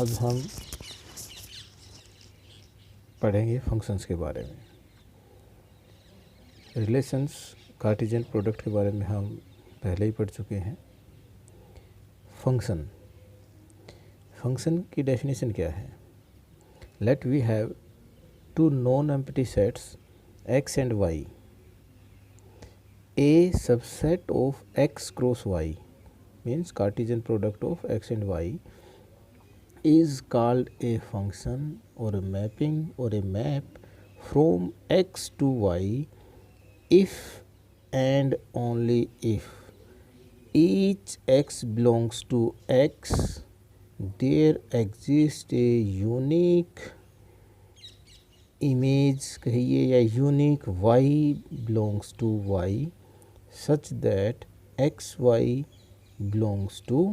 आज हम पढ़ेंगे फंक्शंस के बारे में। रिलेशंस कार्टेशियन प्रोडक्ट के बारे में हम पहले ही पढ़ चुके हैं। फंक्शन की डेफिनेशन क्या है? Let we have two non empty sets x and y. A subset of x cross y means Cartesian product of x and y is called a function or a mapping or a map from x to y if and only if each x belongs to x, there exists a unique image कहिए या unique y belongs to y such that x y belongs to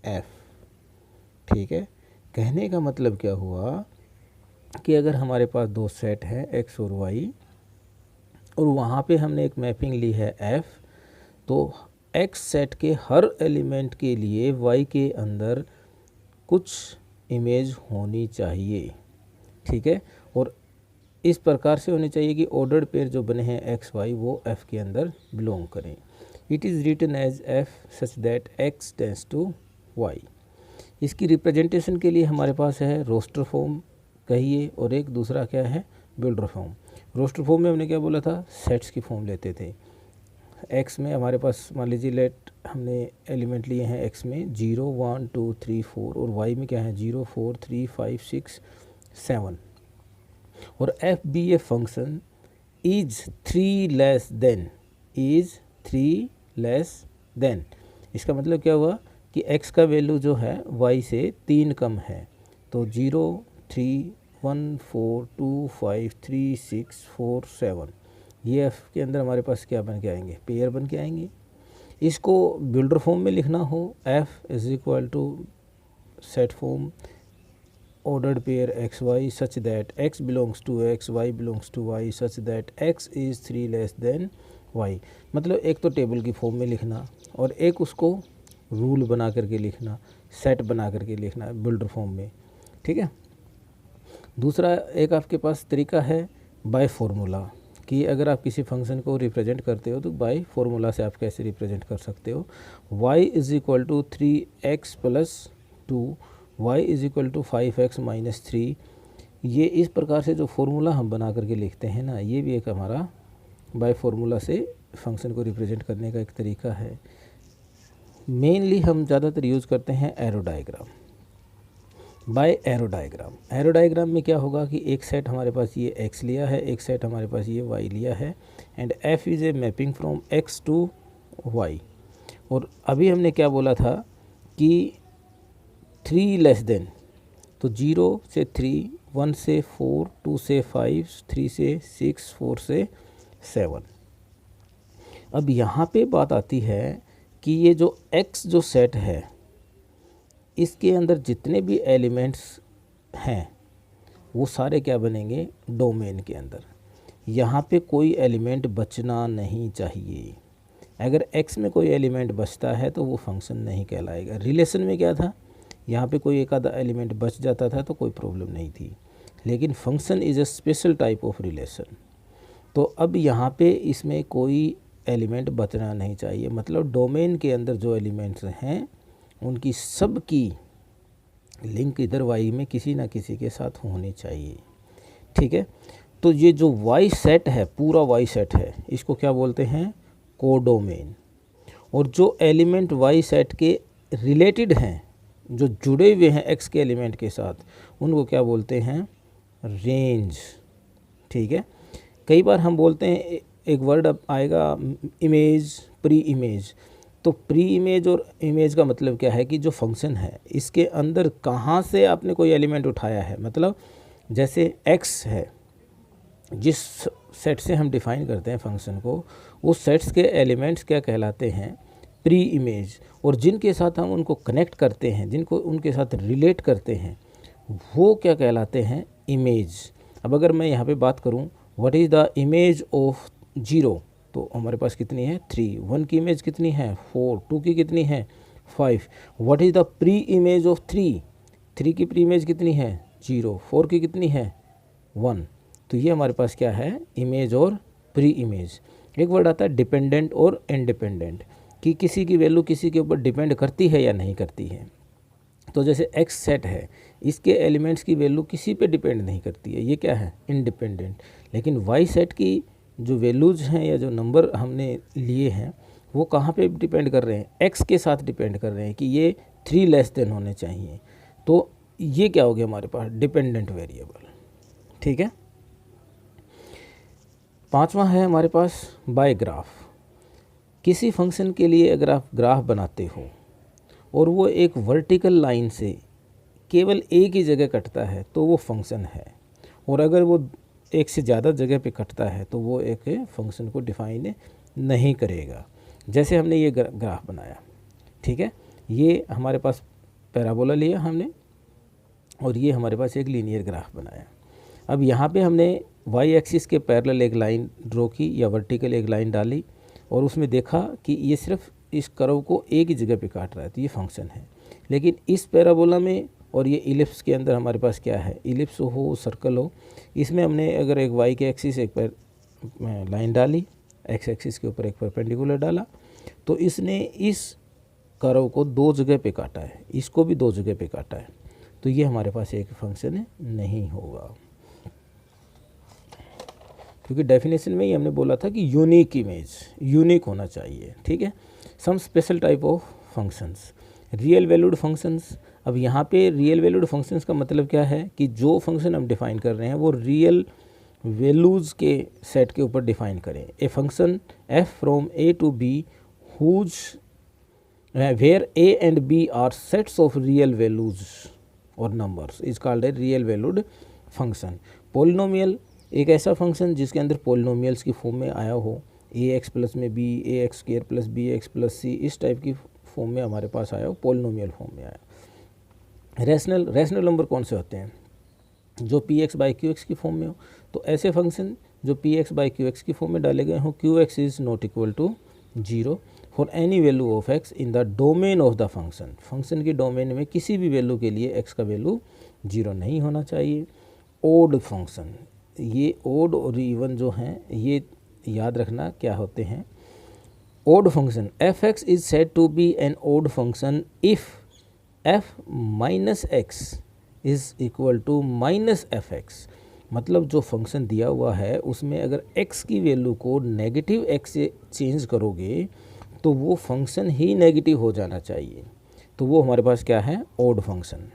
f। ठीक है, कहने का मतलब क्या हुआ कि अगर हमारे पास दो सेट हैं x और y और वहाँ पे हमने एक मैपिंग ली है f, तो x सेट के हर एलिमेंट के लिए y के अंदर कुछ इमेज होनी चाहिए। ठीक है, और इस प्रकार से होनी चाहिए कि ऑर्डर्ड पेयर जो बने हैं एक्स वाई वो एफ के अंदर बिलोंग करें। It is written as f such that x tends to y. इसकी रिप्रेजेंटेशन के लिए हमारे पास है रोस्टर फॉर्म कहिए और एक दूसरा क्या है बिल्डर फॉर्म। रोस्टर फॉर्म में हमने क्या बोला था, सेट्स की फॉर्म लेते थे। एक्स में हमारे पास मान लीजिए लेट हमने एलिमेंट लिए हैं एक्स में 0 1 2 3 4 और वाई में क्या है 0 4 3 5 6 7 और F B A function is 3 less than. इसका मतलब क्या हुआ कि x का वैल्यू जो है y से 3 कम है, तो 0 3 1 4 2 5 3 6 4 7 ये f के अंदर हमारे पास क्या बन के आएंगे, पेयर बन के आएंगे। इसको बिल्डर फॉर्म में लिखना हो f is equal to set form ordered pair xy such that x belongs to x, y belongs to y such that x is 3 less than y। मतलब एक तो टेबल की फॉर्म में लिखना और एक उसको रूल बना करके लिखना, सेट बना करके लिखना बिल्डर फॉर्म में। ठीक है, दूसरा एक आपके पास तरीका है बाय फार्मूला, कि अगर आप किसी फंक्शन को रिप्रेजेंट करते हो तो बाय फार्मूला से आप कैसे रिप्रेजेंट कर सकते हो। y is equal to 3x plus 2 y is equal to 5x minus 3। ये इस प्रकार से जो फॉर्मूला हम बना करके लिखते हैं ना, ये भी एक हमारा बाय फार्मूला से फंक्शन को रिप्रेजेंट करने का एक तरीका है। मेनली हम ज़्यादातर यूज़ करते हैं arrow diagram. By arrow diagram में क्या होगा कि एक सेट हमारे पास ये x लिया है, एक सेट हमारे पास ये y लिया है and f is a mapping from x to y। और अभी हमने क्या बोला था कि 3 लेस देन, तो 0 से 3 1 से 4 2 से 5 3 से 6 4 से 7। अब यहाँ पे बात आती है कि ये जो x जो सेट है इसके अंदर जितने भी एलिमेंट्स हैं वो सारे क्या बनेंगे, डोमेन के अंदर। यहाँ पे कोई एलिमेंट बचना नहीं चाहिए। अगर x में कोई एलिमेंट बचता है तो वो फंक्शन नहीं कहलाएगा। रिलेशन में क्या था, यहाँ पे कोई एक आधा एलिमेंट बच जाता था तो कोई प्रॉब्लम नहीं थी, लेकिन function is a special type of relation. तो अब यहाँ पे इसमें कोई एलिमेंट बचना नहीं चाहिए, मतलब डोमेन के अंदर जो एलिमेंट्स हैं उनकी सब की लिंक इधर y में किसी ना किसी के साथ होनी चाहिए। ठीक है, तो ये जो y सेट है, पूरा y सेट है, इसको क्या बोलते हैं, कोडोमेन। और जो एलिमेंट y सेट के रिलेटेड हैं, जो जुड़े हुए हैं x के एलिमेंट के साथ, उनको क्या बोलते हैं, रेंज। ठीक है, कई बार हम बोलते हैं एक वर्ड अब आएगा इमेज, प्री इमेज। तो प्री इमेज और इमेज का मतलब क्या है कि जो फंक्शन है इसके अंदर कहाँ से आपने कोई एलिमेंट उठाया है। मतलब जैसे x है, जिस सेट से हम डिफ़ाइन करते हैं फंक्शन को, उस सेट्स के एलिमेंट्स क्या कहलाते हैं, प्री इमेज। और जिनके साथ हम उनको कनेक्ट करते हैं, जिनको उनके साथ रिलेट करते हैं, वो क्या कहलाते हैं, इमेज। अब अगर मैं यहाँ पे बात करूँ what is the image of 0, तो हमारे पास कितनी है 3, 1 की इमेज कितनी है 4, 2 की कितनी है 5। What is the pre image of 3, 3 की प्री इमेज कितनी है 0, 4 की कितनी है 1। तो ये हमारे पास क्या है इमेज और प्री इमेज। एक वर्ड आता है डिपेंडेंट और इंडिपेंडेंट, कि किसी की वैल्यू किसी के ऊपर डिपेंड करती है या नहीं करती है। तो जैसे एक्स सेट है, इसके एलिमेंट्स की वैल्यू किसी पे डिपेंड नहीं करती है, ये क्या है इंडिपेंडेंट। लेकिन वाई सेट की जो वैल्यूज़ हैं या जो नंबर हमने लिए हैं वो कहाँ पे डिपेंड कर रहे हैं, एक्स के साथ डिपेंड कर रहे हैं कि ये 3 लेस देन होने चाहिए। तो ये क्या हो गया हमारे पास डिपेंडेंट वेरिएबल। ठीक है। पांचवा है हमारे पास बाय ग्राफ। किसी फंक्शन के लिए अगर आप ग्राफ बनाते हो और वो एक वर्टिकल लाइन से केवल एक ही जगह कटता है तो वो फंक्शन है, और अगर वो एक से ज़्यादा जगह पे कटता है तो वो एक फंक्शन को डिफाइन नहीं करेगा। जैसे हमने ये ग्राफ बनाया, ठीक है, ये हमारे पास पैराबोला लिया हमने और ये हमारे पास एक लीनियर ग्राफ बनाया। अब यहाँ पे हमने वाई एक्सिस के पैरेलल एक लाइन ड्रॉ की या वर्टिकल एक लाइन डाली और उसमें देखा कि ये सिर्फ इस कर्व को एक ही जगह पे काट रहा है, तो ये फंक्शन है। लेकिन इस पैराबोला में और ये इलिप्स के अंदर हमारे पास क्या है, इलिप्स हो सर्कल हो, इसमें हमने अगर एक वाई के एक्सिस एक पर लाइन डाली, एक्स एक्सिस के ऊपर एक परपेंडिकुलर डाला, तो इसने इस कर्व को 2 जगह पे काटा है, इसको भी 2 जगह पे काटा है, तो ये हमारे पास एक फंक्शन नहीं होगा। क्योंकि डेफिनेशन में ही हमने बोला था कि यूनिक इमेज, यूनिक होना चाहिए। ठीक है। Some special type of functions, real valued functions. अब यहाँ पे रियल वैल्यूड फंक्शंस का मतलब क्या है कि जो फंक्शन हम डिफाइन कर रहे हैं वो रियल वैल्यूज़ के सेट के ऊपर डिफाइन करें। A function F from A to B whose where A and B are sets of real values और numbers is called a real valued function. Polynomial, एक ऐसा फंक्शन जिसके अंदर पोलिनोमियल्स की फॉर्म में आया हो, ए एक्स प्लस में B, A X square plus B X plus C, इस टाइप की फॉर्म में हमारे पास आया हो, पोलिनोमियल फॉर्म में आया। रैशनल नंबर कौन से होते हैं, जो p x by q x की फॉर्म में हो। तो ऐसे फंक्शन जो p x by q x की फॉर्म में डाले गए हों, q x is not equal to 0 for any value of x in the domain of the function. Function के डोमेन में किसी भी वैल्यू के लिए एक्स का वैल्यू 0 नहीं होना चाहिए। ओड फंक्शन, ये ओड और इवन जो हैं ये याद रखना क्या होते हैं। Odd function, f x is said to be an odd function if f minus x is equal to minus f x. मतलब जो फंक्शन दिया हुआ है उसमें अगर x की वैल्यू को नेगेटिव x से चेंज करोगे तो वो फंक्शन ही नेगेटिव हो जाना चाहिए। तो वो हमारे पास क्या है, ओड फंक्शन।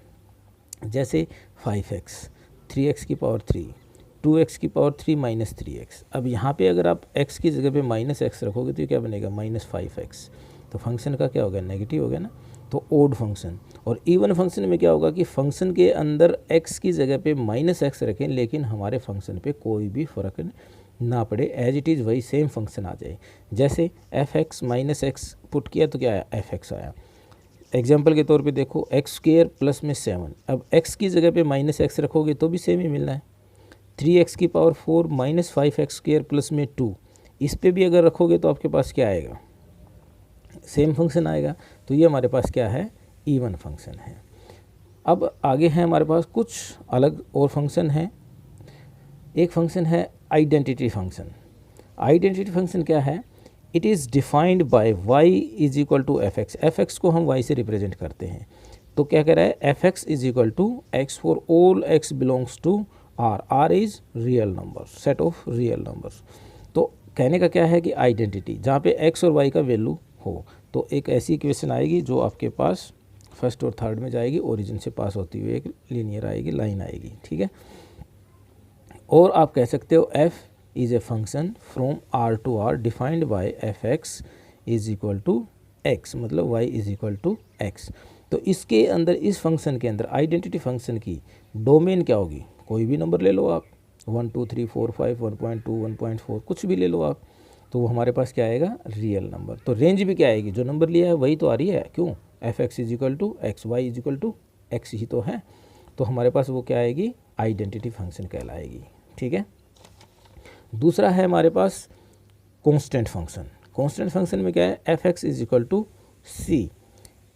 जैसे 5x, 3x की पावर 3, 2x की पावर 3 माइनस 3x। अब यहाँ पे अगर आप x की जगह पे माइनस x रखोगे तो ये क्या बनेगा, माइनस 5x। तो फंक्शन का क्या हो गया, नेगेटिव हो गया ना। तो ओड फंक्शन। और इवन फंक्शन में क्या होगा कि फंक्शन के अंदर x की जगह पे माइनस x रखें लेकिन हमारे फंक्शन पे कोई भी फ़र्क ना पड़े, एज इट इज़ वही सेम फंक्शन आ जाए। जैसे F x minus x put किया तो क्या आया, एफ एक्स आया। एग्जाम्पल के तौर पे देखो, एक्स स्क्वायर प्लस में 7, अब x की जगह पे माइनस एक्स रखोगे तो भी सेम ही मिलना है। 3x की power 4 minus 5x square plus में 2, इस पर भी अगर रखोगे तो आपके पास क्या आएगा, सेम फंक्शन आएगा। तो ये हमारे पास क्या है, इवन फंक्शन है। अब आगे है हमारे पास कुछ अलग और फंक्शन हैं। एक फंक्शन है आइडेंटिटी फंक्शन। आइडेंटिटी फंक्शन क्या है, it is defined by y is equal to f x. F x को हम y से रिप्रेजेंट करते हैं। तो क्या कह रहा है, F x is equal to x for all x belongs to R. R is real number, set of real numbers. तो कहने का क्या है कि आइडेंटिटी जहाँ पे x और y का वैल्यू हो, तो एक ऐसी इक्वेशन आएगी जो आपके पास फर्स्ट और थर्ड में जाएगी, ओरिजिन से पास होती हुई एक लीनियर आएगी, लाइन आएगी। ठीक है। और आप कह सकते हो f is a function from r to r defined by f x is equal to x, मतलब y is equal to x। तो इसके अंदर, इस फंक्शन के अंदर आइडेंटिटी फंक्शन की डोमेन क्या होगी, कोई भी नंबर ले लो आप, 1 2 3 4 5 1.2 1.4 कुछ भी ले लो आप, तो वो हमारे पास क्या आएगा, रियल नंबर। तो रेंज भी क्या आएगी, जो नंबर लिया है वही तो आ रही है। क्यों, F x is equal to X, Y is equal to X ही तो है। तो हमारे पास वो क्या आएगी, आइडेंटिटी फंक्शन कहलाएगी। ठीक है। दूसरा है हमारे पास कांस्टेंट फंक्शन। कांस्टेंट फंक्शन में क्या है, F x is equal to C.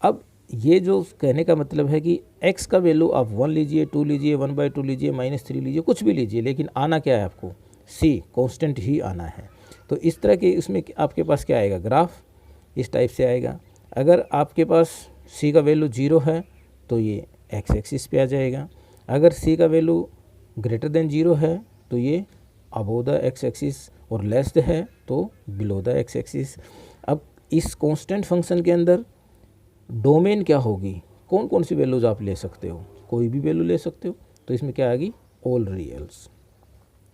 अब ये जो कहने का मतलब है कि x का वैल्यू आप 1 लीजिए, 2 लीजिए, 1/2 लीजिए, -3 लीजिए, कुछ भी लीजिए, लेकिन आना क्या है आपको, c कांस्टेंट ही आना है। तो इस तरह के इसमें आपके पास क्या आएगा, ग्राफ इस टाइप से आएगा। अगर आपके पास c का वैल्यू 0 है तो ये x एक्सिस पे आ जाएगा। अगर c का वैल्यू ग्रेटर देन 0 है तो ये अबोव द x एक्सिस, और लेस है तो बिलो द x एक्सिस। अब इस कांस्टेंट फंक्शन के अंदर डोमेन क्या होगी, कौन कौन सी वैल्यूज़ आप ले सकते हो, कोई भी वैल्यू ले सकते हो। तो इसमें क्या आ गई, ऑल रियल्स।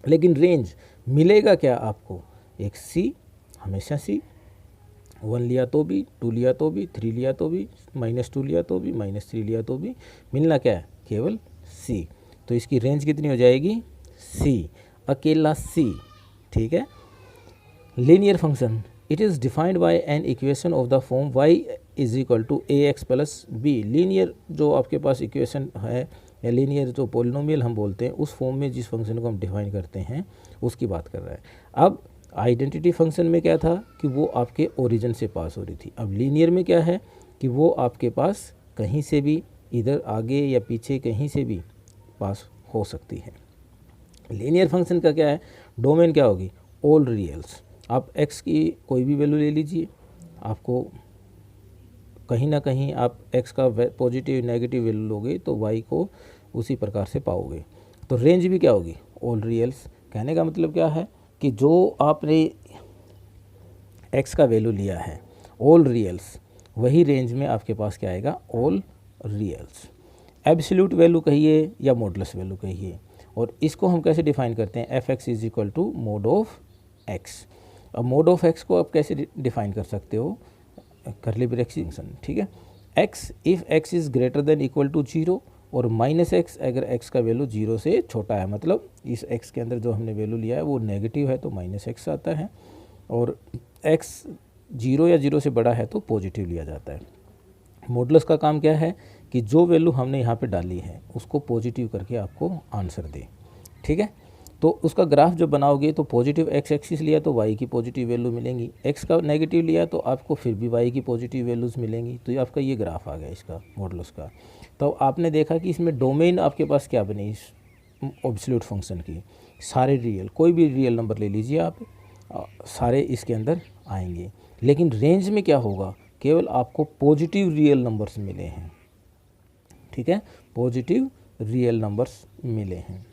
लेकिन रेंज मिलेगा क्या आपको, एक c, हमेशा c, 1 लिया तो भी, 2 लिया तो भी, 3 लिया तो भी, -2 लिया तो भी, -3 लिया तो भी, मिलना क्या है, केवल c। तो इसकी रेंज कितनी हो जाएगी, c, अकेला c। ठीक है। Linear function, it is defined bye an equation of the form y = ax + b। Linear जो आपके पास इक्वेशन है, या लीनियर जो पोलिनोमियल हम बोलते हैं, उस फॉर्म में जिस फंक्शन को हम डिफाइन करते हैं उसकी बात कर रहा है। अब आइडेंटिटी फंक्शन में क्या था कि वो आपके ओरिजिन से पास हो रही थी। अब लीनियर में क्या है कि वो आपके पास कहीं से भी, इधर आगे या पीछे कहीं से भी पास हो सकती है। लीनियर फंक्शन का क्या है, डोमेन क्या होगी, ऑल रियल्स। आप x की कोई भी वैल्यू ले लीजिए, आपको कहीं ना कहीं आप x का पॉजिटिव नेगेटिव वैल्यू लोगे तो y को उसी प्रकार से पाओगे। तो रेंज भी क्या होगी, ऑल रियल्स। कहने का मतलब क्या है कि जो आपने x का वैल्यू लिया है ऑल रियल्स, वही रेंज में आपके पास क्या आएगा, ऑल रियल्स। एब्सोल्यूट वैल्यू कहिए या मॉडुलस वैल्यू कहिए। और इसको हम कैसे डिफाइन करते हैं, fx = mod ऑफ x। अब मोड ऑफ x को आप कैसे डिफाइन कर सकते हो, करली ब्रैकेट फंक्शन। ठीक है, x if x is greater than equal to 0 और -x अगर x का वैल्यू 0 से छोटा है, मतलब इस x के अंदर जो हमने वैल्यू लिया है वो नेगेटिव है तो -x आता है, और x 0 या 0 से बड़ा है तो पॉजिटिव लिया जाता है। मॉडुलस का काम क्या है कि जो वैल्यू हमने यहाँ पे डाली है उसको पॉजिटिव करके आपको आंसर दे। ठीक है, तो उसका ग्राफ जब बनाओगे तो पॉजिटिव x एक्सिस लिया तो y की पॉजिटिव वैल्यू मिलेंगी, x का नेगेटिव लिया तो आपको फिर भी y की पॉजिटिव वैल्यूज़ मिलेंगी। तो ये आपका ये ग्राफ आ गया इसका मॉडुलस का। तो आपने देखा कि इसमें डोमेन आपके पास क्या बनी इस एब्सोल्यूट फंक्शन की, सारे रियल, कोई भी रियल नंबर ले लीजिए आप, सारे इसके अंदर आएंगे। लेकिन रेंज में क्या होगा, केवल आपको पॉजिटिव रियल नंबर्स मिले हैं। ठीक है, पॉजिटिव रियल नंबर्स मिले हैं।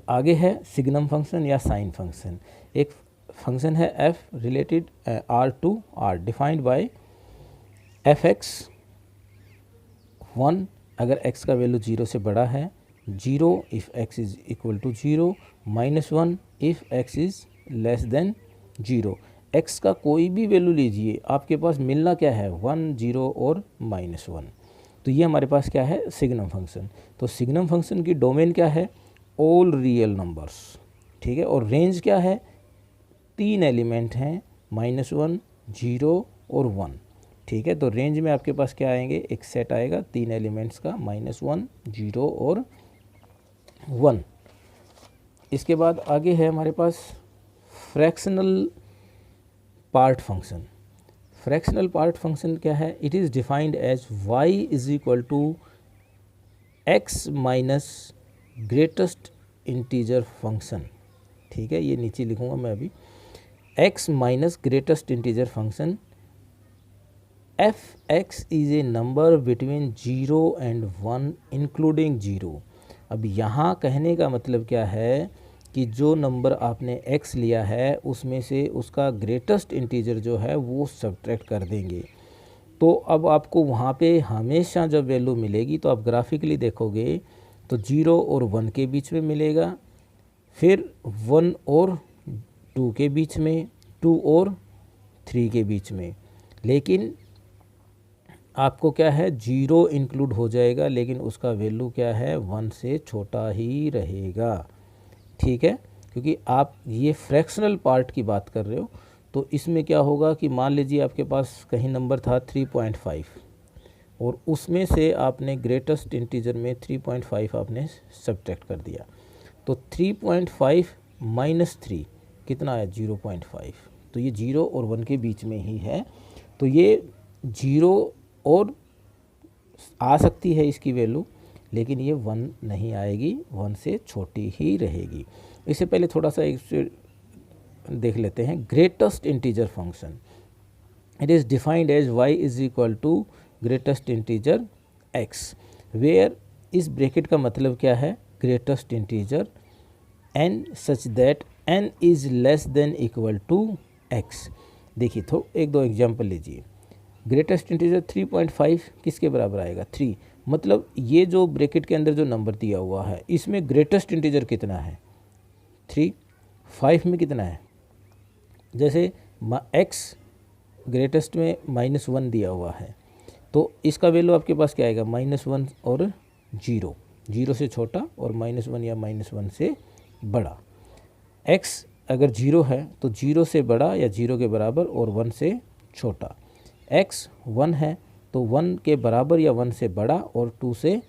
आगे है सिग्नम फंक्शन या साइन फंक्शन। एक फंक्शन है f related r to r defined bye fx 1 अगर x का वैल्यू 0 से बड़ा है, 0 if x is equal to 0, -1 if x is less than 0। x का कोई भी वैल्यू लीजिए, आपके पास मिलना क्या है, 1, 0 और -1। तो ये हमारे पास क्या है, सिग्नम फंक्शन। तो सिग्नम फंक्शन की डोमेन क्या है, ऑल रियल नंबर्स। ठीक है, और रेंज क्या है, 3 एलिमेंट हैं, -1, 0 और 1। ठीक है, तो रेंज में आपके पास क्या आएंगे, एक सेट आएगा 3 एलिमेंट्स का, -1, 0 और 1। इसके बाद आगे है हमारे पास fractional part function. Fractional part function क्या है, it is defined as y = x minus greatest integer function. ठीक है, ये नीचे लिखूंगा मैं अभी, x minus greatest integer function f(x) is a number between 0 and 1 including 0। अब यहाँ कहने का मतलब क्या है कि जो नंबर आपने x लिया है उसमें से उसका ग्रेटेस्ट इंटीजर जो है वो सब्ट्रैक्ट कर देंगे। तो अब आपको वहाँ पे हमेशा जब वैल्यू मिलेगी तो आप ग्राफिकली देखोगे तो 0 और 1 के बीच में मिलेगा, फिर 1 और 2 के बीच में, 2 और 3 के बीच में। लेकिन आपको क्या है, 0 इंक्लूड हो जाएगा लेकिन उसका वैल्यू क्या है, 1 से छोटा ही रहेगा। ठीक है, क्योंकि आप ये फ्रैक्शनल पार्ट की बात कर रहे हो। तो इसमें क्या होगा कि मान लीजिए आपके पास कहीं नंबर था 3.5 और उसमें से आपने ग्रेटेस्ट इंटीजर में 3.5 आपने सब्ट्रैक्ट कर दिया, तो 3.5 माइनस 3 कितना है, 0.5। तो ये 0 और 1 के बीच में ही है। तो ये 0 और आ सकती है इसकी वैल्यू, लेकिन ये 1 नहीं आएगी, 1 से छोटी ही रहेगी। इससे पहले थोड़ा सा एक देख लेते हैं। Greatest integer function, it is defined as y is equal to greatest integer x, where इस ब्रैकेट का मतलब क्या है, greatest integer n such that n is less than equal to x। देखिए तो एक दो एग्जाम्पल लीजिए। ग्रेटेस्ट इंटीजर 3.5 किसके बराबर आएगा, 3, मतलब ये जो ब्रैकेट के अंदर जो नंबर दिया हुआ है इसमें ग्रेटेस्ट इंटीजर कितना है, 3, 5 में कितना है, जैसे x ग्रेटेस्ट में -1 दिया हुआ है, तो इसका वैल्यू आपके पास क्या आएगा, -1 और 0, 0 से छोटा और -1 या -1 से बड़ा। x अगर 0 है तो 0 से बड़ा या 0 के बराबर और 1 से छोटा। x 1 है तो 1 के बराबर या 1 से बड़ा और 2 से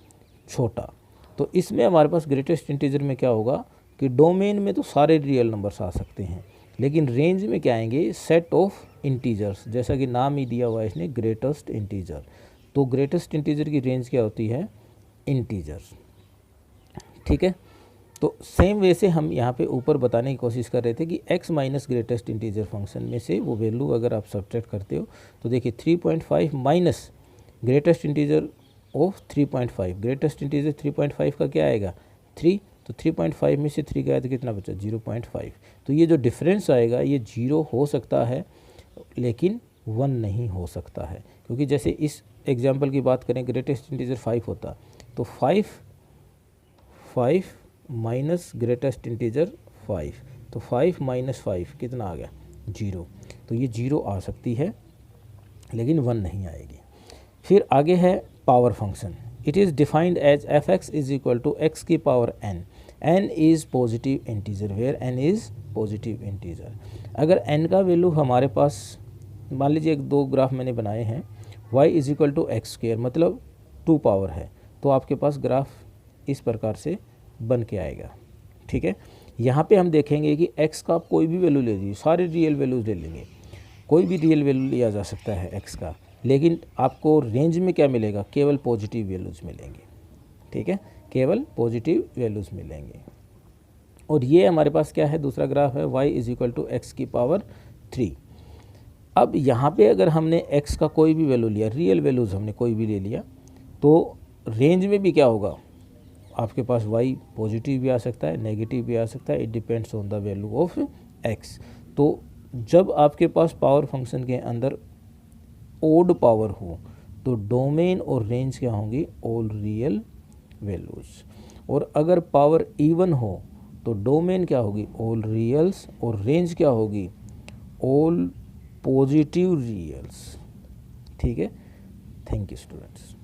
छोटा। तो इसमें हमारे पास ग्रेटेस्ट इंटीजर में क्या होगा कि डोमेन में तो सारे रियल नंबर्स आ सकते हैं, लेकिन रेंज में क्या आएंगे, सेट ऑफ इंटीजर्स, जैसा कि नाम ही दिया हुआ है इसने ग्रेटेस्ट इंटीजर। तो ग्रेटेस्ट इंटीजर की रेंज क्या होती है, इंटीजर्स। ठीक है, तो सेम वे से हम यहाँ पे ऊपर बताने की कोशिश कर रहे थे कि x minus greatest integer function में से वो वैल्यू अगर आप सब्ट्रैक्ट करते हो तो देखिए 3.5 minus greatest integer of 3.5, greatest integer 3.5 का क्या आएगा, 3, तो 3.5 में से 3 गया तो कितना बचा, 0.5। तो ये जो डिफरेंस आएगा ये 0 हो सकता है लेकिन 1 नहीं हो सकता है, क्योंकि जैसे इस एग्जाम्पल की बात करें ग्रेटेस्ट इंटीजर 5 होता तो 5 माइनस ग्रेटेस्ट इंटीजर 5, तो 5 माइनस 5 कितना आ गया, 0। तो ये 0 आ सकती है लेकिन 1 नहीं आएगी। फिर आगे है power function, it is defined as f(x) is equal to x की power n, n is positive integer, where n is positive integer. अगर n का वैल्यू हमारे पास, मान लीजिए एक दो ग्राफ मैंने बनाए हैं, y is equal to x square मतलब 2 पावर है, तो आपके पास ग्राफ इस प्रकार से बन के आएगा। ठीक है, यहाँ पे हम देखेंगे कि x का आप कोई भी वैल्यू ले लीजिए, सारे रियल वैल्यूज ले लेंगे, कोई भी रियल वैल्यू लिया जा सकता है x का, लेकिन आपको रेंज में क्या मिलेगा, केवल पॉजिटिव वैल्यूज़ मिलेंगे। ठीक है, केवल पॉजिटिव वैल्यूज़ मिलेंगे। और ये हमारे पास क्या है, दूसरा ग्राफ है y is equal to x की पावर 3। अब यहाँ पे अगर हमने x का कोई भी वैल्यू लिया, रियल वैल्यूज़ हमने कोई भी ले लिया, तो रेंज में भी क्या होगा, आपके पास y पॉजिटिव भी आ सकता है, नेगेटिव भी आ सकता है, it depends on the value of x। तो जब आपके पास पावर फंक्शन के अंदर ओड पावर हो तो डोमेन और रेंज क्या होंगी, ऑल रियल वैल्यूज़, और अगर पावर इवन हो तो डोमेन क्या होगी, ऑल रियल्स, और रेंज क्या होगी, ऑल पॉजिटिव रियल्स। ठीक है, थैंक यू स्टूडेंट्स।